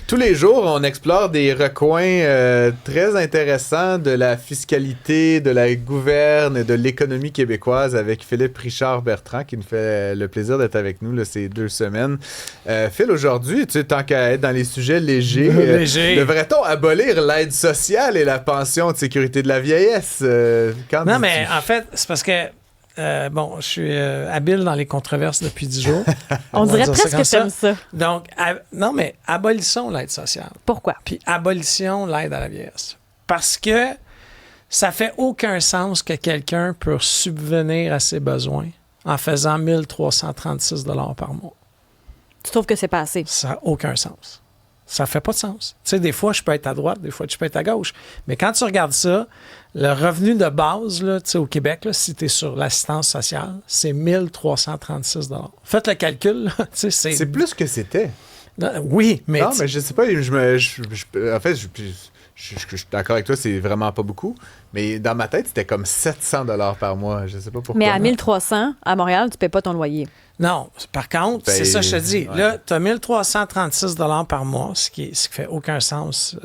Tous les jours, on explore des recoins très intéressants de la fiscalité, de la gouverne et de l'économie québécoise avec Philippe Richard-Bertrand qui nous fait le plaisir d'être avec nous là, ces 2 semaines. Phil, aujourd'hui, tant qu'à être dans les sujets légers, devrait-on abolir l'aide sociale et la pension de sécurité de la vieillesse? Non, mais en fait, c'est parce que je suis habile dans les controverses depuis 10 jours. On dirait presque que t'aimes ça. Donc, non, mais abolissons l'aide sociale. Pourquoi? Puis abolition l'aide à la vieillesse. Parce que ça fait aucun sens que quelqu'un peut subvenir à ses besoins en faisant 1 336 $ par mois. Tu trouves que c'est pas assez? Ça n'a aucun sens. Ça fait pas de sens. Tu sais, des fois, je peux être à droite, des fois, je peux être à gauche. Mais quand tu regardes ça, le revenu de base, là, tu sais, au Québec, là, si tu es sur l'assistance sociale, c'est 1 336 $. Faites le calcul. Là, tu sais, c'est plus que c'était. Oui, mais... Non, mais je sais pas. En fait, je suis d'accord avec toi, c'est vraiment pas beaucoup. Mais dans ma tête, c'était comme 700 $ par mois. Je sais pas pourquoi. Mais à 1300, à Montréal, tu paies pas ton loyer. Non. Par contre, c'est ça que je te dis. Ouais. Là, tu as 1 336 $ par mois, ce qui fait aucun sens.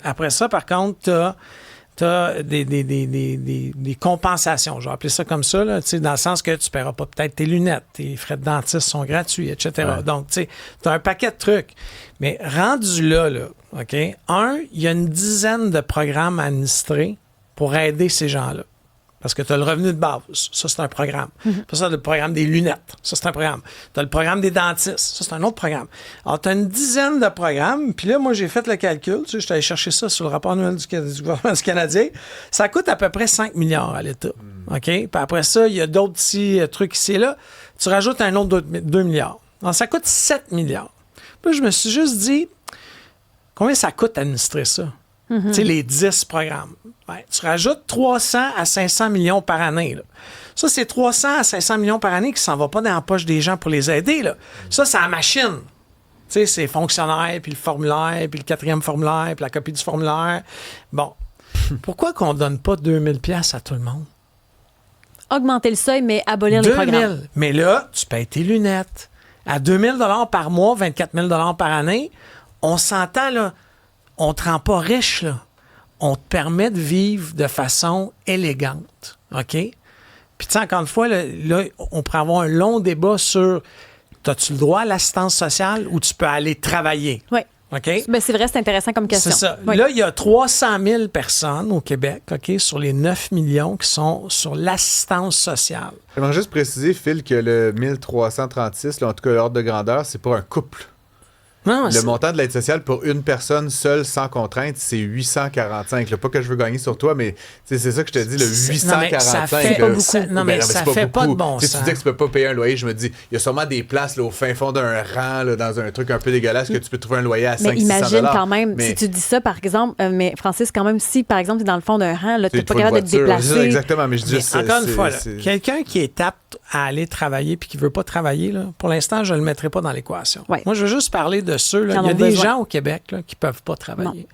Après ça, par contre, tu as des compensations. Je vais appeler ça comme ça, là, dans le sens que tu ne paieras pas peut-être tes lunettes, tes frais de dentiste sont gratuits, etc. Ouais. Donc, tu as un paquet de trucs. Mais rendu là, OK, il y a une dizaine de programmes administrés pour aider ces gens-là. Parce que tu as le revenu de base, ça, c'est un programme. Puis ça, le programme des lunettes, ça, c'est un programme. Tu as le programme des dentistes, ça, c'est un autre programme. Alors, tu as une dizaine de programmes, puis là, moi, j'ai fait le calcul, je suis allé chercher ça sur le rapport annuel du gouvernement du Canadien. Ça coûte à peu près 5 milliards à l'État. OK? Puis après ça, il y a d'autres petits trucs ici et là. Tu rajoutes un autre 2 milliards. Alors, ça coûte 7 milliards. Puis là, je me suis juste dit, combien ça coûte administrer ça? Tu sais, les 10 programmes. Ouais, tu rajoutes 300 à 500 millions par année. Là. Ça, c'est 300 à 500 millions par année qui ne s'en va pas dans la poche des gens pour les aider. Là. Ça, c'est la machine. Tu sais, c'est fonctionnaire, puis le formulaire, puis le 4e formulaire, puis la copie du formulaire. Bon. Pourquoi qu'on ne donne pas 2000 $ à tout le monde? Augmenter le seuil, mais abolir les programmes. Mais là, tu payes tes lunettes. À 2000 $ par mois, 24 000 $ par année, on s'entend, là, on ne te rend pas riche, là. On te permet de vivre de façon élégante. OK? Puis, tu sais, encore une fois, là, on pourrait avoir un long débat sur as-tu le droit à l'assistance sociale ou tu peux aller travailler? Oui. OK? Ben, c'est vrai, c'est intéressant comme question. C'est ça. Oui. Là, il y a 300 000 personnes au Québec, OK, sur les 9 millions qui sont sur l'assistance sociale. J'aimerais juste préciser, Phil, que le 1336, là, en tout cas l'ordre de grandeur, c'est pour un couple. Non, le montant de l'aide sociale pour une personne seule sans contrainte, c'est 845. Là, pas que je veux gagner sur toi, mais c'est ça que je te dis, le 845. Ça fait pas beaucoup. Non, mais ça fait pas de bon sens. Tu dis que tu peux pas payer un loyer, je me dis, il y a sûrement des places là, au fin fond d'un rang, là, dans un truc un peu dégueulasse, que tu peux trouver un loyer à 500-600 $. Mais imagine quand même, si tu dis ça, par exemple, mais Francis, quand même, si, par exemple, tu es dans le fond d'un rang, tu n'es pas capable de te déplacer. Exactement, mais je dis encore une fois, quelqu'un qui est apte à aller travailler puis qui veut pas travailler, là, pour l'instant, je le mettrai pas dans l'équation. Ouais. Moi, je veux juste parler de ceux, là, il y a des gens au Québec là, qui ne peuvent pas travailler. Non.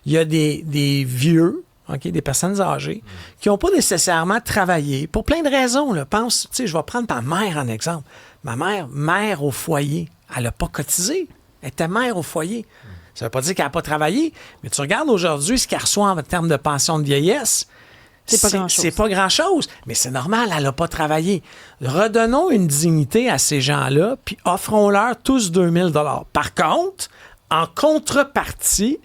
Il y a des vieux, okay, des personnes âgées, qui n'ont pas nécessairement travaillé pour plein de raisons. Là. Pense, tu sais, je vais prendre ma mère en exemple. Ma mère au foyer, elle n'a pas cotisé. Elle était mère au foyer. Ça ne veut pas dire qu'elle n'a pas travaillé, mais tu regardes aujourd'hui ce qu'elle reçoit en termes de pension de vieillesse. C'est pas grand-chose, mais c'est normal, elle n'a pas travaillé. Redonnons une dignité à ces gens-là, puis offrons-leur tous 2000 $. Par contre, en contrepartie,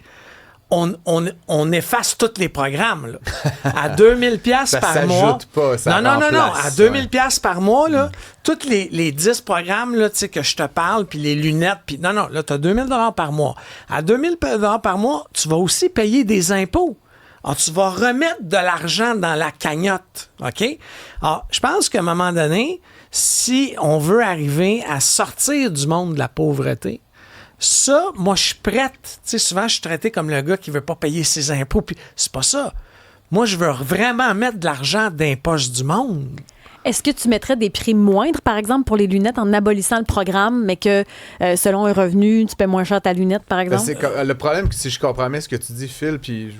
on efface tous les programmes. Là. À 2000 $ par mois. Pas, ça non. À 2000 $ par mois, là, tous les 10 programmes là, que je te parle, puis les lunettes, puis non, là, tu as 2000 $ par mois. À 2000 $ par mois, tu vas aussi payer des impôts. Alors, tu vas remettre de l'argent dans la cagnotte, OK? Alors, je pense qu'à un moment donné, si on veut arriver à sortir du monde de la pauvreté, ça, moi, je suis prête. Tu sais, souvent, je suis traité comme le gars qui veut pas payer ses impôts, puis c'est pas ça. Moi, je veux vraiment mettre de l'argent dans les poches du monde. Est-ce que tu mettrais des prix moindres, par exemple, pour les lunettes en abolissant le programme, mais que selon un revenu, tu paies moins cher ta lunette, par exemple? Le problème, si je comprends bien ce que tu dis, Phil, puis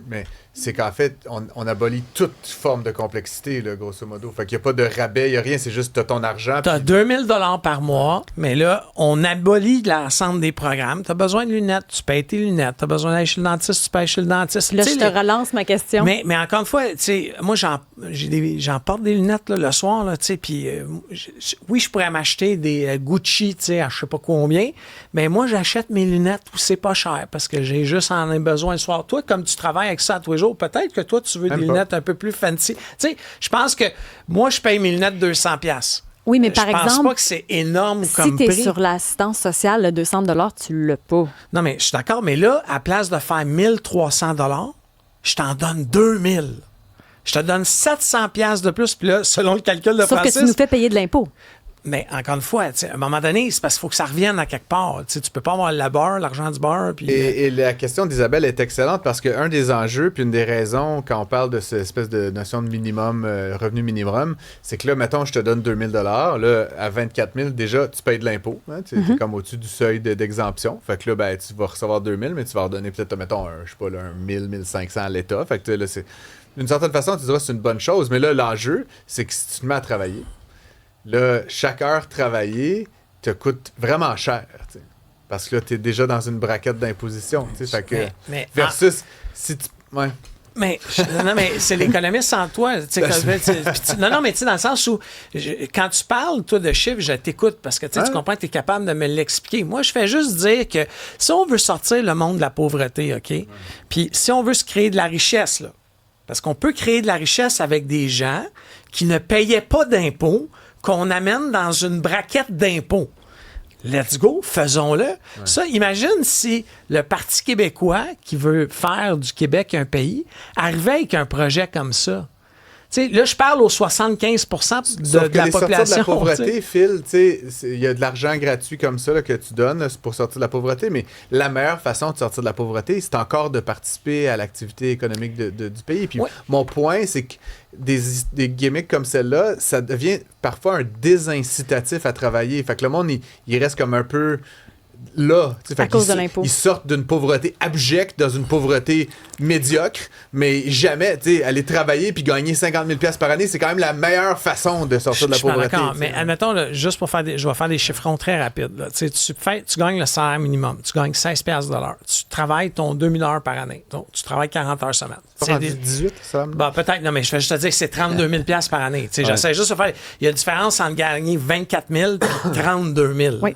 mais c'est qu'en fait, on abolit toute forme de complexité, là, grosso modo. Fait qu'il n'y a pas de rabais, il n'y a rien, c'est juste t'as ton argent. T'as 2000 $ par mois, mais là, on abolit l'ensemble des programmes. T'as besoin de lunettes, tu payes tes lunettes. T'as besoin d'aller chez le dentiste, tu payes chez le dentiste. Là, je te relance ma question. Mais encore une fois, tu sais, moi, j'en porte des lunettes là, le soir, là, tu sais, puis oui, je pourrais m'acheter des Gucci, tu sais, à je sais pas combien, mais moi, j'achète mes lunettes où c'est pas cher parce que j'ai juste en besoin le soir. Toi, comme tu travailles avec ça tous les jours, peut-être que toi, tu veux des lunettes un peu plus fancy. Tu sais, je pense que moi, je paye mes lunettes 200$. Oui, mais par exemple, je pense pas que c'est énorme comme prix. Si tu es sur l'assistance sociale, le 200$, tu l'as pas. Non, mais je suis d'accord, mais là, à place de faire 1300$, je t'en donne 2000$. Je te donne 700$ de plus, puis là, selon le calcul de Francis... Sauf que tu nous fais payer de l'impôt. Mais encore une fois, à un moment donné, c'est parce qu'il faut que ça revienne à quelque part. Tu peux pas avoir le beurre, l'argent du beurre. Puis... Et la question d'Isabelle est excellente parce qu'un des enjeux, puis une des raisons, quand on parle de cette espèce de notion de minimum, revenu minimum, c'est que là, mettons, je te donne 2000 $. Là, à 24 000, déjà, tu payes de l'impôt. Hein, tu es comme au-dessus du seuil d'exemption. Fait que là, ben, tu vas recevoir 2000, mais tu vas redonner peut-être, mettons, je sais pas, là, 1000, 1500 à l'État. Fait que là, c'est... D'une certaine façon, tu diras que c'est une bonne chose. Mais là, l'enjeu, c'est que si tu te mets à travailler, là, chaque heure travaillée te coûte vraiment cher, t'sais. Parce que là, tu es déjà dans une braquette d'imposition. Fait que, versus si tu... Ouais. Mais c'est l'économiste en toi. Non, mais tu sais, dans le sens où, quand tu parles, toi, de chiffres, je t'écoute parce que tu comprends que tu es capable de me l'expliquer. Moi, je fais juste dire que si on veut sortir le monde de la pauvreté, OK? Puis si on veut se créer de la richesse, là, parce qu'on peut créer de la richesse avec des gens qui ne payaient pas d'impôts, qu'on amène dans une braquette d'impôts. Let's go, faisons-le. Ouais. Ça, imagine si le Parti québécois, qui veut faire du Québec un pays, arrivait avec un projet comme ça. T'sais, là, je parle aux 75% de la population. Sortir de la pauvreté, Phil, il y a de l'argent gratuit comme ça là, que tu donnes là, pour sortir de la pauvreté, mais la meilleure façon de sortir de la pauvreté, c'est encore de participer à l'activité économique du pays. Puis mon point, c'est que des gimmicks comme celle-là, ça devient parfois un désincitatif à travailler. Fait que le monde, il reste comme un peu... là, à cause de l'impôt. Ils sortent d'une pauvreté abjecte dans une pauvreté médiocre, mais jamais, tu sais, aller travailler puis gagner 50 000 $ par année, c'est quand même la meilleure façon de sortir de la pauvreté. D'accord, mais admettons, là, juste pour faire je vais faire des chiffrons très rapides. Là. Tu gagnes le salaire minimum, tu gagnes 16 $ de l'heure, tu travailles ton 2000 heures par année, donc tu travailles 40 heures semaine. C'est 18, ça? Bon, peut-être, non, mais je vais juste te dire que c'est 32 000 $ par année. J'essaie juste de faire... Il y a une différence entre gagner 24 000 et 32 000. Oui.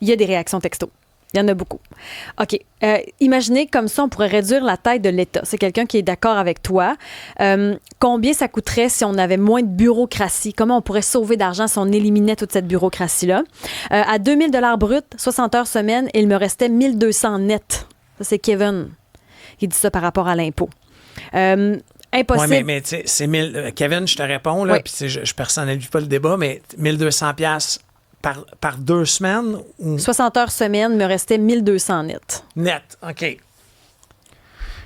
Il y a des réactions texto. Il y en a beaucoup. OK. Imaginez comme ça, on pourrait réduire la taille de l'État. C'est quelqu'un qui est d'accord avec toi. Combien ça coûterait si on avait moins de bureaucratie? Comment on pourrait sauver d'argent si on éliminait toute cette bureaucratie-là? À 2000 $ brut, 60 heures semaine, il me restait 1200 net. Ça, c'est Kevin qui dit ça par rapport à l'impôt. Impossible. Oui, mais tu sais, c'est Kevin, je te réponds, là, puis je personnalise pas le débat, mais 1200 $. Par 2 semaines? Ou... 60 heures semaine, me restait 1200 net. Net, OK.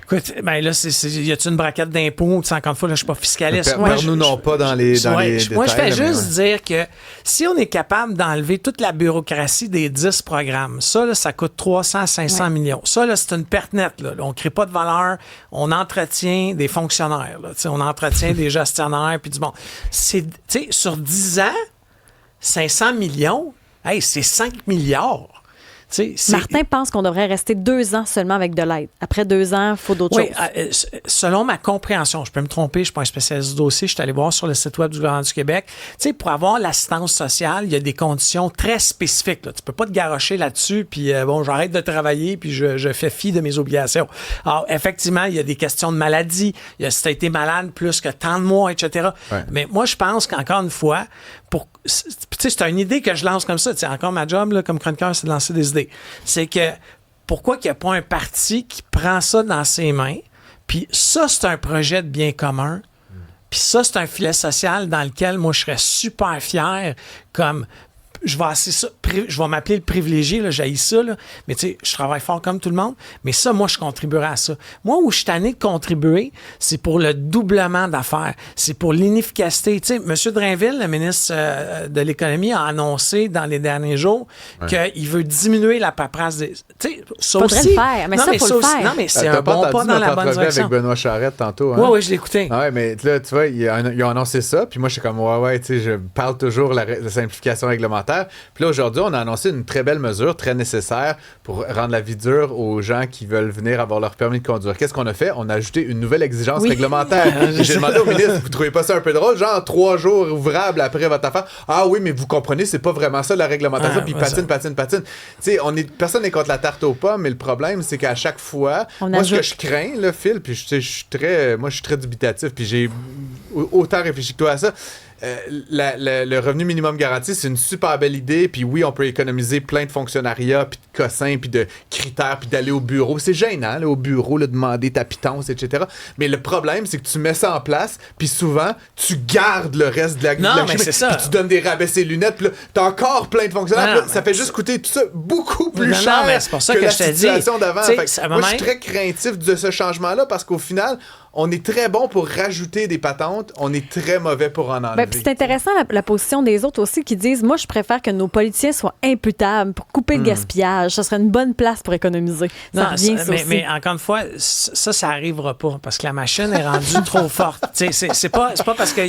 Écoute, ben là, y a-t-il une braquette d'impôts? Encore une fois, là, je suis pas fiscaliste. Nous non pas dans les détails. Moi, je fais juste dire que si on est capable d'enlever toute la bureaucratie des 10 programmes, ça, là, ça coûte 300 à 500 millions. Ça, là, c'est une perte nette. Là. On ne crée pas de valeur. On entretient des fonctionnaires. Là. On entretient des gestionnaires. Puis bon, sur 10 ans, 500 millions, hey, c'est 5 milliards. Martin pense qu'on devrait rester 2 ans seulement avec de l'aide. Après 2 ans, il faut d'autres choses. Selon ma compréhension, je peux me tromper, je ne suis pas un spécialiste du dossier, je suis allé voir sur le site web du gouvernement du Québec. Pour avoir l'assistance sociale, il y a des conditions très spécifiques. Là. Tu ne peux pas te garrocher là-dessus, puis j'arrête de travailler, puis je fais fi de mes obligations. Alors, effectivement, il y a des questions de maladie. Si tu as été malade plus que tant de mois, etc. Ouais. Mais moi, je pense qu'encore une fois, c'est une idée que je lance comme ça. Encore ma job là, comme chroniqueur, c'est de lancer des idées. C'est que pourquoi qu'il n'y a pas un parti qui prend ça dans ses mains, puis ça, c'est un projet de bien commun, puis ça, c'est un filet social dans lequel moi, je serais super fier comme je vais m'appeler le privilégié, là, j'haïs ça, là, mais tu sais, je travaille fort comme tout le monde, mais ça, moi, je contribuerai à ça. Moi, où je suis tanné de contribuer, c'est pour le doublement d'affaires, c'est pour l'inefficacité. Tu sais, M. Drainville, le ministre de l'Économie, a annoncé dans les derniers jours qu'il veut diminuer la paperasse des... Tu sais, ça faudrait aussi... le faire, mais non, ça, il faut le faire. Non, mais c'est un bon pas dans la bonne direction. Avec Benoît Charette tantôt. Hein? Oui, je l'ai écouté. Ah ouais, mais là, tu vois, ils ont annoncé ça, puis moi, je suis comme, tu sais, je parle toujours de la simplification réglementaire. Puis là, aujourd'hui, on a annoncé une très belle mesure, très nécessaire pour rendre la vie dure aux gens qui veulent venir avoir leur permis de conduire. Qu'est-ce qu'on a fait? On a ajouté une nouvelle exigence réglementaire. J'ai demandé au ministre, vous trouvez pas ça un peu drôle? Genre, 3 jours ouvrables après votre affaire. Ah oui, mais vous comprenez, c'est pas vraiment ça la réglementation. Puis patine. Tu sais, personne n'est contre la tarte aux pommes, mais le problème, c'est qu'à chaque fois, ce que je crains, le Phil, puis je suis très dubitatif, puis j'ai autant réfléchi que toi à ça. Le revenu minimum garanti, c'est une super belle idée, puis oui, on peut économiser plein de fonctionnariat, puis de cossins, puis de critères, puis d'aller au bureau. C'est gênant, là, au bureau, là, demander ta pitance, etc. Mais le problème, c'est que tu mets ça en place, puis souvent, tu gardes le reste de la mais c'est ça. Puis tu donnes des rabais ses lunettes, puis là, t'as encore plein de fonctionnaires, ça fait juste coûter tout ça beaucoup plus cher mais c'est pour ça que la je te situation d'avant. Moi, je suis très très craintif de ce changement-là, parce qu'au final, on est très bon pour rajouter des patentes, on est très mauvais pour en enlever. C'est intéressant la position des autres aussi qui disent, moi, je préfère que nos politiciens soient imputables pour couper le gaspillage. Ça serait une bonne place pour économiser. Mais encore une fois, ça arrivera pas parce que la machine est rendue trop forte. C'est pas parce que...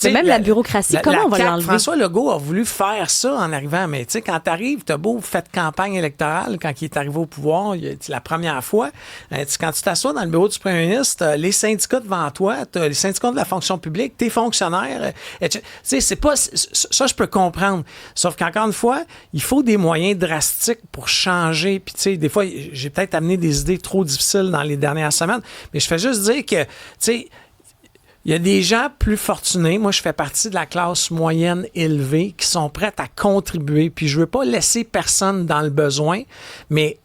Mais même la bureaucratie, comment on va l'enlever? François Legault a voulu faire ça en arrivant, mais tu sais, quand t'arrives, t'as beau faire campagne électorale, quand il est arrivé au pouvoir, la première fois, quand tu t'assois dans le bureau du premier ministre, les syndicats devant toi, t'as les syndicats de la fonction publique, tes fonctionnaires, etc. C'est pas... Ça, je peux comprendre. Sauf qu'encore une fois, il faut des moyens drastiques pour changer. Puis, tu sais, des fois, j'ai peut-être amené des idées trop difficiles dans les dernières semaines, mais je fais juste dire que, tu sais, il y a des gens plus fortunés. Moi, je fais partie de la classe moyenne élevée qui sont prêts à contribuer. Puis, je veux pas laisser personne dans le besoin, mais...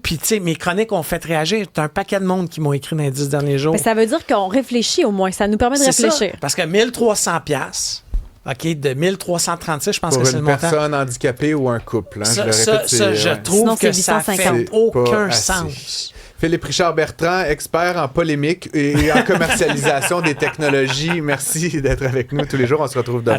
Puis, tu sais, mes chroniques ont fait réagir. T'as un paquet de monde qui m'ont écrit dans les 10 derniers jours. Mais ça veut dire qu'on réfléchit au moins. Ça nous permet de réfléchir. Ça, parce que 1300$, OK, de 1336, je pense que c'est le montant. Pour une personne handicapée ou un couple. Hein, je trouve que ça fait aucun sens. Philippe Richard Bertrand, expert en polémique et en commercialisation des technologies. Merci d'être avec nous tous les jours. On se retrouve demain.